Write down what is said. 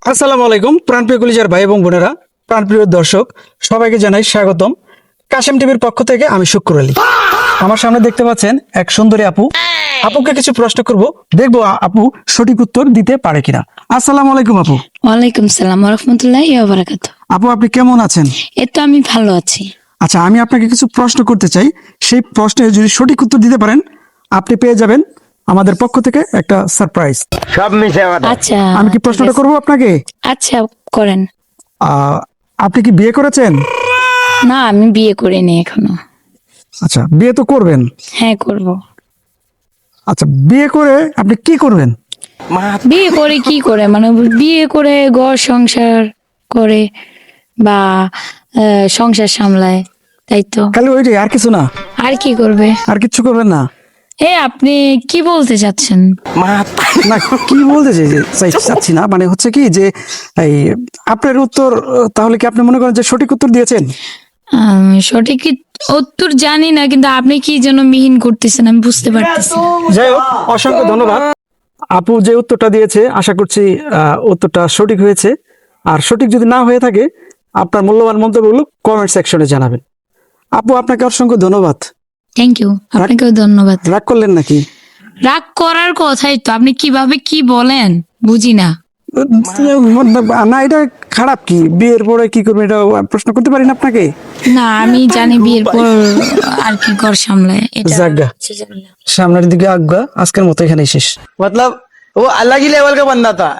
আসসালামু আলাইকুম প্রাণপ্রিয় কলিজার ভাই এবং বোনেরা, প্রাণপ্রিয় দর্শক সবাইকে জানাই স্বাগতম। কাশেম টিভির পক্ষ থেকে আমি শুক্র আলী। আমার সামনে দেখতে পাচ্ছেন এক সুন্দরী আপু। আপুকে কিছু প্রশ্ন করব, দেখবো আপু সঠিক উত্তর দিতে পারে কিনা। আসসালামু আলাইকুম আপু। ওয়ালাইকুম সালাম রাহমাতুল্লাহি ওয়া বারাকাতুহু। আপু আপনি কেমন আছেন? এই তো আমি ভালো আছি। আচ্ছা, আমি আপনাকে কিছু প্রশ্ন করতে চাই। সেই প্রশ্নের যদি সঠিক উত্তর দিতে পারেন আপনি পেয়ে যাবেন আমাদের পক্ষ থেকে একটা সারপ্রাইজ। সব মিশে কথা। আচ্ছা আমি কি ঠিক প্রশ্নটা আছে। করবো আপনাকে? আচ্ছা করেন। আপনি কি বিয়ে করেছেন? না আমি বিয়ে করিনি এখনো। আচ্ছা, বিয়ে তো করবেন। হ্যাঁ করব। আচ্ছা, বিয়ে করে আপনি কি করবেন? বিয়ে করে কি করে মানে বিয়ে করে ঘর সংসার করে বা সংসার সামলায়, তাই তো। খালি ওইটাই, আর কিছু না? আর কি করবে? আর কিচ্ছু করবেন না? আপনি কি বলতে চাচ্ছেন? না, কি বলতে চাচ্ছি না, মানে হচ্ছে কি যে এই আপনার উত্তর, তাহলে কি আপনি মনে করেন যে সঠিক উত্তর দিয়েছেন? সঠিক উত্তর জানি না, কিন্তু আপনি কি যেন মিহিন করতেছেন আমি বুঝতে পারতেছি না। যাই হোক, অসংখ্য ধন্যবাদ। আপু যে উত্তরটা দিয়েছে আশা করছি উত্তরটা সঠিক হয়েছে। আর সঠিক যদি না হয়ে থাকে আপনার মূল্যবান মন্তব্যগুলো কমেন্ট সেকশনে জানাবেন। আপু আপনাকে অসংখ্য ধন্যবাদ। থ্যাংক ইউ, আপনাকেও ধন্যবাদ। রাগ করলেন নাকি? রাগ করার কথাই তো, আপনি কিভাবে কি বলেন বুঝি না। না, এটা খারাপ কি? বিয়ের পরে কি করবেন এটা প্রশ্ন করতে পারি না আপনাকে? না আমি জানি বিয়ের পর আর কি ঘর সামলায়, এটা জাগা হচ্ছে জানি না। সামনের দিকে আজ্ঞা। আজকের মতো এখানেই শেষ। मतलब वो अलग ही लेवल का बंदा था।